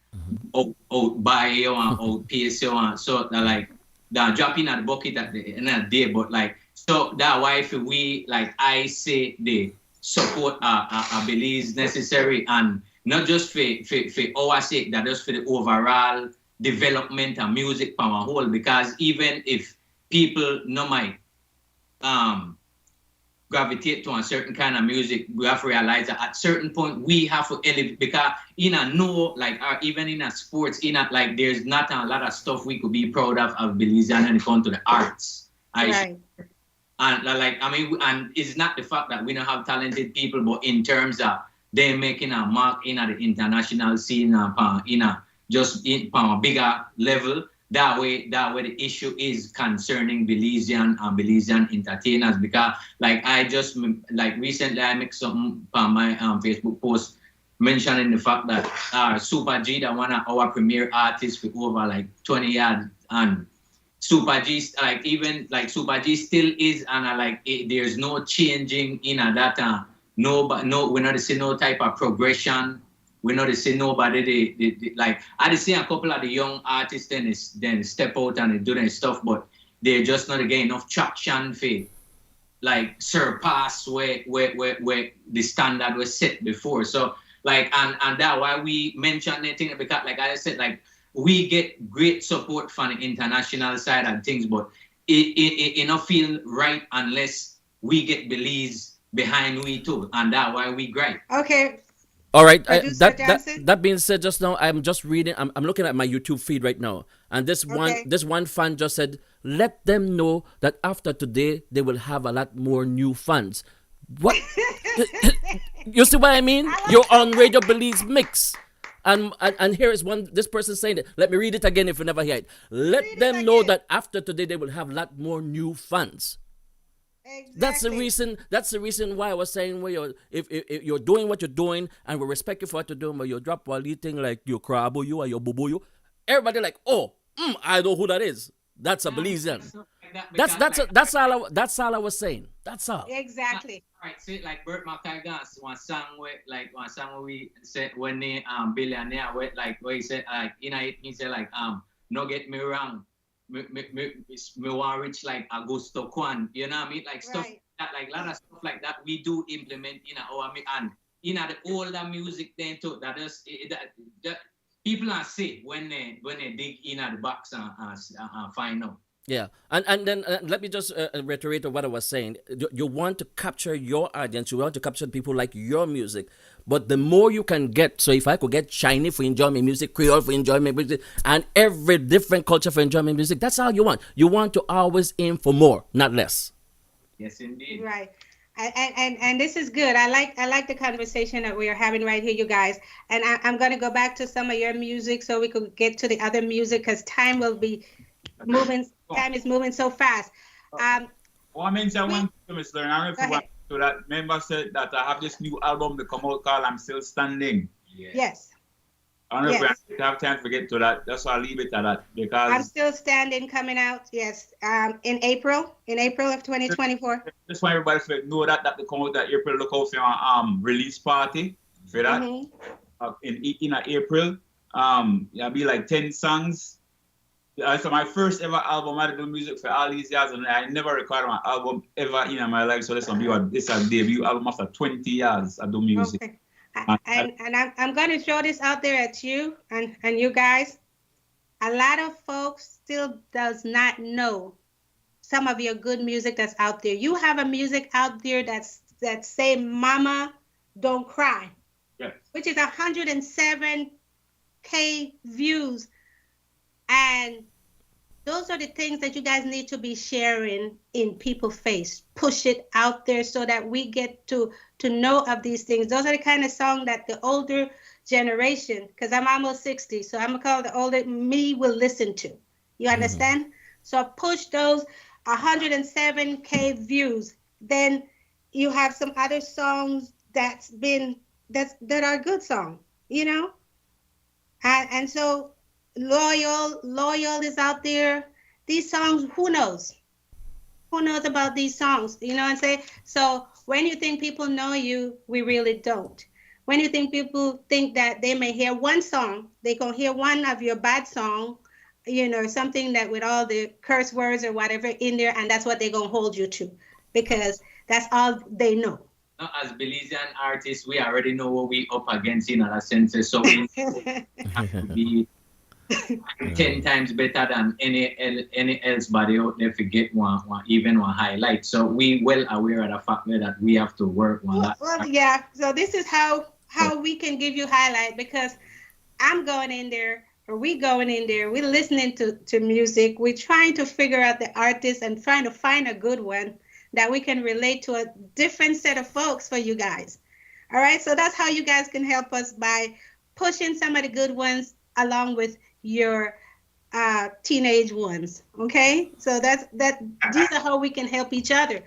Speaker 4: out buy you and out pace you and so that like that dropping at the bucket at the end of the day. But like so that why if we like I say the support I believe is necessary and not just for our sake, that just for the overall development and music from a whole. Because even if people no might gravitate to a certain kind of music, we have to realize that at certain point we have to elevate because in a no like or even in a sports in a like there's not a lot of stuff we could be proud of Belizean when it comes to the arts.
Speaker 2: Right.
Speaker 4: And like I mean, and it's not the fact that we don't have talented people, but in terms of them making a mark in the international scene, in a just in a bigger level. That way the issue is concerning Belizean and Belizean entertainers. Because like I just like recently I make something on my Facebook post mentioning the fact that Super G, that one of our premier artists for over like 20 years, and Super G like even like Super G still is, and like there's no changing in that. No, we're not seeing no type of progression. We're not seeing nobody. They like I see a couple of the young artists then step out and they do their stuff, but they're just not getting enough traction for like surpass where the standard was set before. So like and that why we mention anything because like I said like we get great support from the international side and things, but it not feel right unless we get Belize behind we too, and that's why we gripe.
Speaker 2: Okay.
Speaker 1: All right.
Speaker 2: Producer Johnson?
Speaker 1: That being said, just now I'm just reading. I'm looking at my YouTube feed right now, and this one fan just said, "Let them know that after today they will have a lot more new fans." What? You see what I mean? You're on Radio Belizemix. And here is one. This person saying it. Let me read it again if you never hear it. Let them know that after today they will have a lot more new fans.
Speaker 2: Exactly.
Speaker 1: That's the reason why I was saying where you're if you're doing what you're doing and we respect you for what you're doing, but you drop while eating like your crabo you or your bubu you, everybody like, I know who that is. That's a Belizean. That's all I was saying. That's all.
Speaker 2: Exactly.
Speaker 4: All right, see, like Bert McCoy got one song where we said when they billionaire where he said like he said like no get me wrong. Me want reach like Augusto Kwan, you know what I mean? Like stuff that, like a lot of stuff like that we do implement in our and in the older music then too. That is that people are sick when they dig in the box and find out.
Speaker 1: Yeah, and then let me just reiterate what I was saying. You want to capture your audience, you want to capture people like your music, but the more you can get. So if I could get Chinese for enjoy my music, Creole for enjoy my music, and every different culture for enjoy my music, that's all you want. You want to always aim for more, not less.
Speaker 4: Yes, indeed.
Speaker 2: Right. And this is good. I like the conversation that we are having right here, you guys. And I'm going to go back to some of your music so we could get to the other music because time will be moving. Time is moving so fast.
Speaker 3: I mentioned one thing, Mr. Learn. I remember to that member said that I have this new album to come out called I'm Still Standing.
Speaker 4: Yeah.
Speaker 2: Yes.
Speaker 3: I don't know if we have time to get to that. That's why I'll leave it at that because
Speaker 2: I'm Still Standing coming out. Yes. In April of 2024.
Speaker 3: Just want everybody to know that to come out that April. Look out for your release party for that in April. It'll be like 10 songs. So my first ever album, I do music for all these years, and I never recorded my album ever in my life. So this will be this a debut album after 20 years I do music.
Speaker 2: Okay. And I'm going to throw this out there at you and you guys. A lot of folks still does not know some of your good music that's out there. You have a music out there that say "Mama, Don't Cry,"
Speaker 3: yes,
Speaker 2: which is 107K views. And those are the things that you guys need to be sharing in people's face. Push it out there so that we get to know of these things. Those are the kind of songs that the older generation, because I'm almost 60, so I'm going to call the older me, will listen to. You understand? So push those 107K views. Then you have some other songs that are good songs, you know? And so Loyal is out there. These songs, who knows? Who knows about these songs? You know what I'm saying? So when you think people know you, we really don't. when you think people think that they may hear one song, they gonna hear one of your bad song, something that with all the curse words or whatever in there, and that's what they're gonna hold you to, because that's all they know.
Speaker 4: As Belizean artists, we already know what we up against in other senses, so we have to be 10 times better than any else body out there to get one highlight. So we well aware of the fact that we have to work on that.
Speaker 2: Well, yeah. So this is how we can give you highlight, because I'm going in there, or we going in there, we're listening to music, we're trying to figure out the artist and trying to find a good one that we can relate to a different set of folks for you guys. All right, so that's how you guys can help us, by pushing some of the good ones along with your teenage ones. Okay, so these are how we can help each other.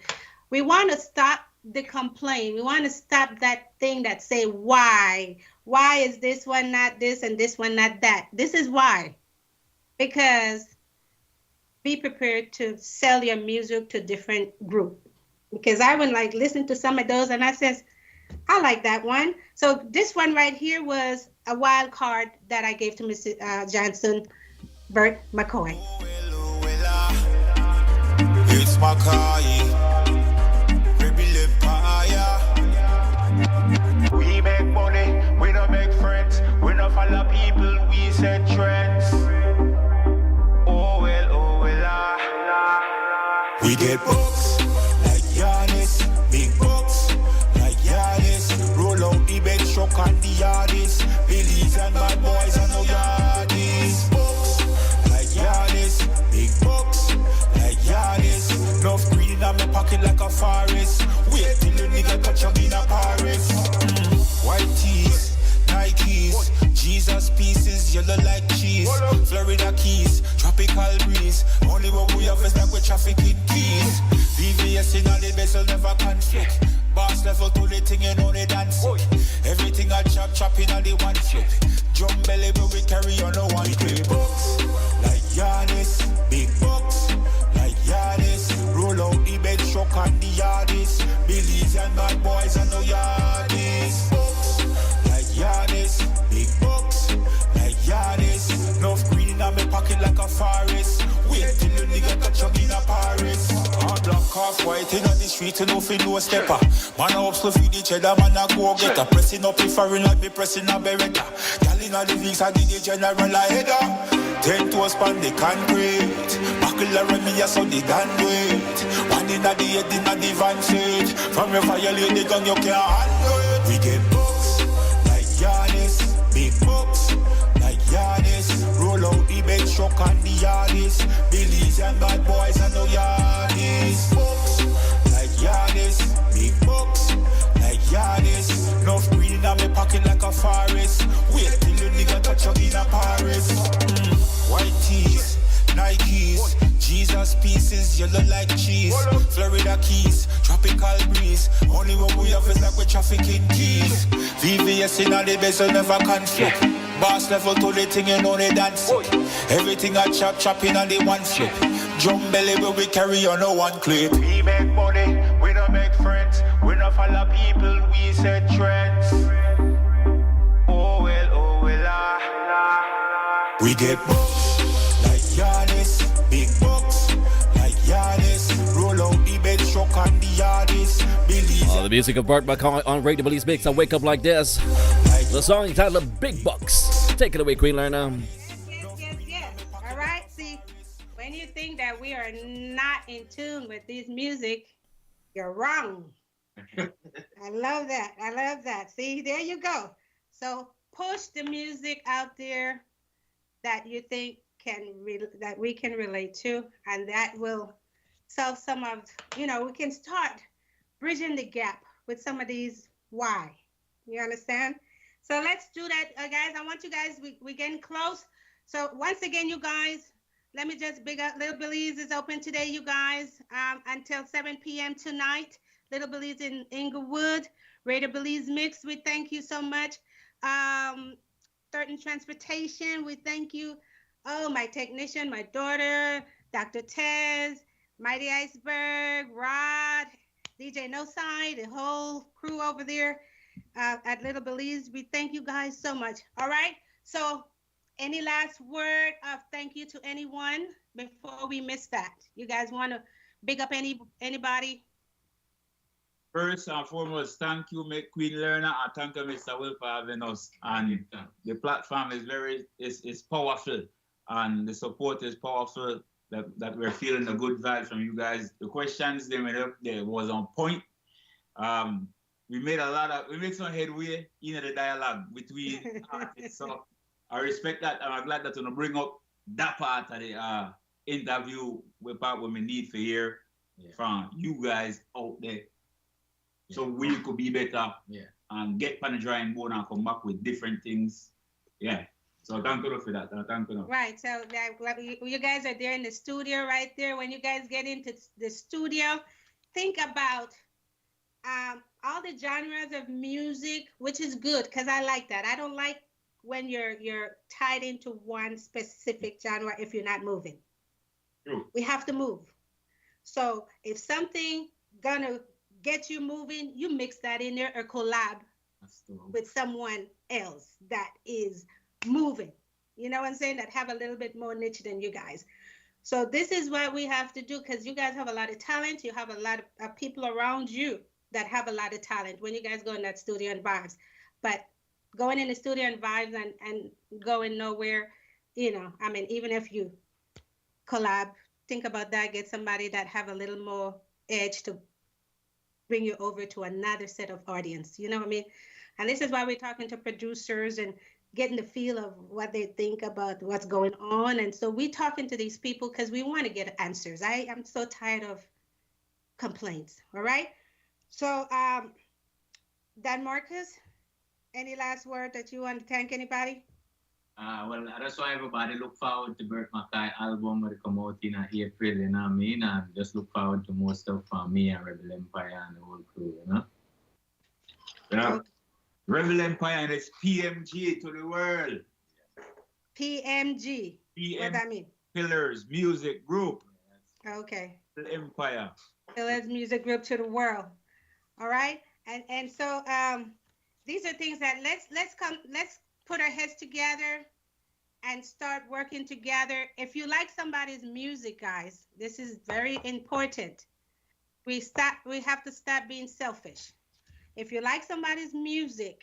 Speaker 2: We want to stop the complaint. We want to stop that thing that say, why is this one not this and this one not that? This is why. Because be prepared to sell your music to different group, because I would like listen to some of those and I says, I like that one. So this one right here was a wild card that I gave to Mr. Johnson, Bert McCoy.
Speaker 6: It's McCoy. We make money, we don't make friends. We don't follow people, we set trends. We get books like Giannis, big books like Giannis. Roll out the big truck and the Yardis. Billies and bad boys and no Yardis. Books like Giannis, big books like Giannis. Enough green in my pocket like a forest. Wait till the nigga catch up in a Paris. White tees, Nikes, Jesus pieces, yellow like cheese. Florida keys, tropical breeze. Only what we have is like we're trafficking keys. VVS in all the best will never conflict. Boss level to the thing and only dance. Everything I chop in all the one flip. Drum belly but we carry on the one clip. Books like Giannis, big books like Giannis. Roll out the bed truck and the Yardis. Billies and bad boys and no Yardis. Books like Giannis, big books like Giannis. Enough green in my pocket like a forest. Wait till the nigga catch up in a Paris. Hard black off white in on the street and nothing no stepper. Man a up slow feed the cheddar, man a go get a. Pressing up the foreign like me pressing a beretta. Gal inna the Vicks I did the general a header. 10 toes pan the concrete. Buckle around me a so the gun wait. One inna the head inna the van seat. From your violate the gun you can't handle it. We get books like Giannis, big books like Giannis. Roll out the bed truck and the Yardis. Billies and bad boys and no Yardis. Books like Giannis, big books like Giannis. Enough green in my pocket like a forest. Wait till the nigga touch up in a Paris. White tees, Nikes, Jesus pieces, yellow like cheese. Florida keys, tropical breeze. Only what we have is like we're trafficking keys. VVS in all the best will never conflict. Boss level to the thing and only dance. Everything I chop in on the one flip. Drum belly but we carry on a one clip. We make money, we don't make friends. We don't follow people, we set trends. We get books like Giannis, big books like Giannis. Roll out the bed truck and the Yardis. Billies.
Speaker 1: The music of Bert McCoy on Radio Belizemix. I wake up like this. The song entitled Big Bucks. Take it away, Queen Lerna.
Speaker 2: Yes. All right. See, when you think that we are not in tune with this music, you're wrong. I love that. I love that. See, there you go. So push the music out there that you think that we can relate to, and that will solve some of, we can start bridging the gap with some of these why. You understand? So let's do that, guys. I want you guys, we're getting close. So once again, you guys, let me just big up. Little Belize is open today, you guys, until 7 p.m. tonight. Little Belize in Inglewood. Radio Belizemix, we thank you so much. Certain Transportation, we thank you. Oh, my technician, my daughter, Dr. Tez, Mighty Iceberg, Rod, DJ No Side, the whole crew over there. at Little Belize. We thank you guys so much. All right. So, any last word of thank you to anyone before we miss that? You guys want to big up anybody?
Speaker 3: First and foremost, thank you, Queen Lerner, and thank you, Mr. Will, for having us. And the platform is powerful, and the support is powerful. That we're feeling the good vibes from you guys. The questions they made up there was on point. We made some headway in the dialogue between artists. So I respect that, and I'm glad that you bring up that part of the interview with part what we need to hear from you guys out there. So we could be better and get on the drawing board and come back with different things. Yeah. So thank you for that. Thank you.
Speaker 2: Right. So you guys are there in the studio right there. When you guys get into the studio, think about all the genres of music, which is good because I like that. I don't like when you're tied into one specific genre if you're not moving. True. We have to move. So if something gonna get you moving, you mix that in there or collab with someone else that is moving. You know what I'm saying? That have a little bit more niche than you guys. So this is what we have to do because you guys have a lot of talent. You have a lot of people around you that have a lot of talent when you guys go in that studio and vibes. But going in the studio and vibes and going nowhere, you know, I mean, even if you collab, think about that, get somebody that have a little more edge to bring you over to another set of audience. You know what I mean? And this is why we're talking to producers and getting the feel of what they think about what's going on. And so we're talking to these people because we want to get answers. I am so tired of complaints. All right. So, Dan Marcus, any last word that you want to thank anybody?
Speaker 4: Well, that's why everybody look forward to Bert McCoy album when it come out in April, you know what I mean? And just look forward to more stuff from me and Rebel Empire and the whole crew, you know?
Speaker 3: Yeah. Okay. Rebel Empire and it's PMG to the world.
Speaker 2: PMG. What that mean?
Speaker 3: Pillars Music Group.
Speaker 2: Okay.
Speaker 3: Rebel Empire.
Speaker 2: Pillars Music Group to the world. All right. And so these are things that let's put our heads together and start working together. If you like somebody's music, guys, this is very important. We have to stop being selfish. If you like somebody's music,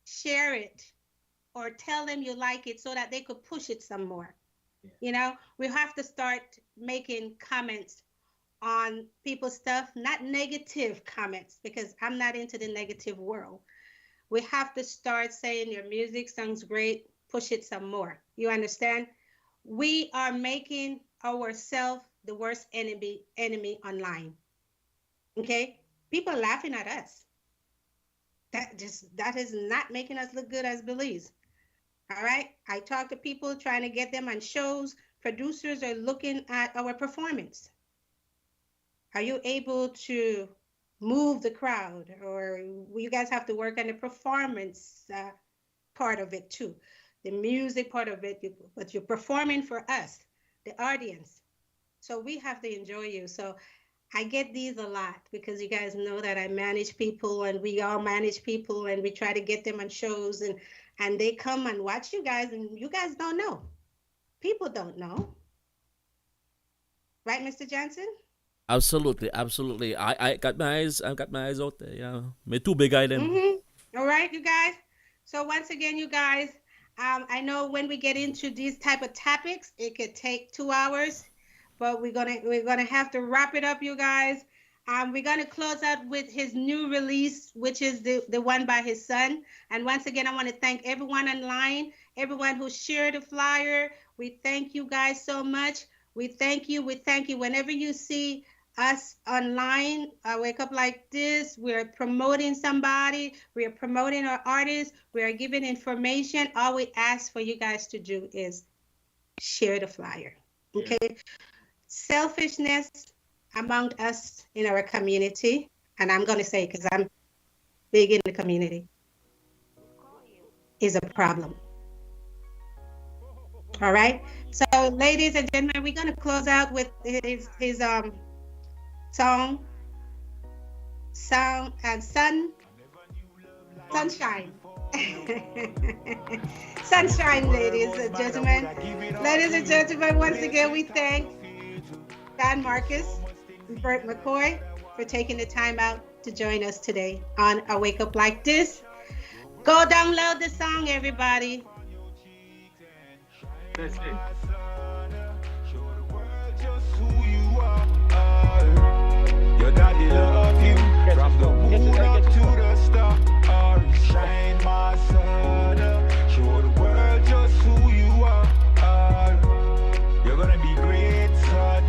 Speaker 2: share it or tell them you like it so that they could push it some more. Yeah. You know, we have to start making comments on people's stuff, not negative comments, because I'm not into the negative world. We have to start saying your music sounds great, push it some more. You understand? We are making ourselves the worst enemy online. Okay? People are laughing at us. That is not making us look good as Belize. All right? I talk to people trying to get them on shows. Producers are looking at our performance. Are you able to move the crowd, or you guys have to work on the performance part of it too, the music part of it, but you're performing for us, the audience. So we have to enjoy you. So I get these a lot because you guys know that I manage people and we all manage people and we try to get them on shows and they come and watch you guys and you guys don't know. People don't know. Right, Mr. Johnson?
Speaker 1: Absolutely. I got my eyes out there, yeah. Me too big eye them.
Speaker 2: Mm-hmm. All right, you guys. So once again, you guys, I know when we get into these type of topics, it could take 2 hours, but we're gonna have to wrap it up, you guys. We're gonna close out with his new release, which is the one by his son. And once again, I want to thank everyone online, everyone who shared the flyer. We thank you guys so much. We thank you. Whenever you see us online, Wake Up Like This, we're promoting somebody, we are promoting our artists, we are giving information. All we ask for you guys to do is share the flyer. Okay? Yeah. Selfishness among us in our community, and I'm going to say because I'm big in the community, is a problem. All right? So ladies and gentlemen, we're going to close out with his song, Sound and Sun. sunshine. Sunshine, ladies and gentlemen. Ladies and gentlemen, once again, we thank Dan Marcus and Bert McCoy for taking the time out to join us today on A Wake Up Like This. Go download the song, everybody.
Speaker 3: That's it.
Speaker 6: Your daddy love you from the moon up to the stars. Shine my sun, show the world just who you are. You're gonna be great, son.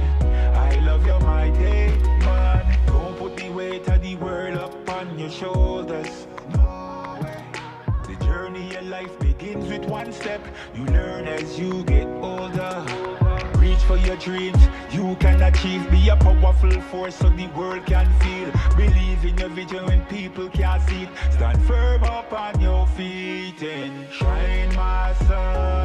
Speaker 6: I love you, my day, man. Don't put the weight of the world up on your shoulders. No way. The journey of life begins with one step. You learn as you get older. Reach for your dreams, you can achieve. Be a powerful force so the world can feel. Believe in your vision when people can't see it. Stand firm up on your feet and shine, my son.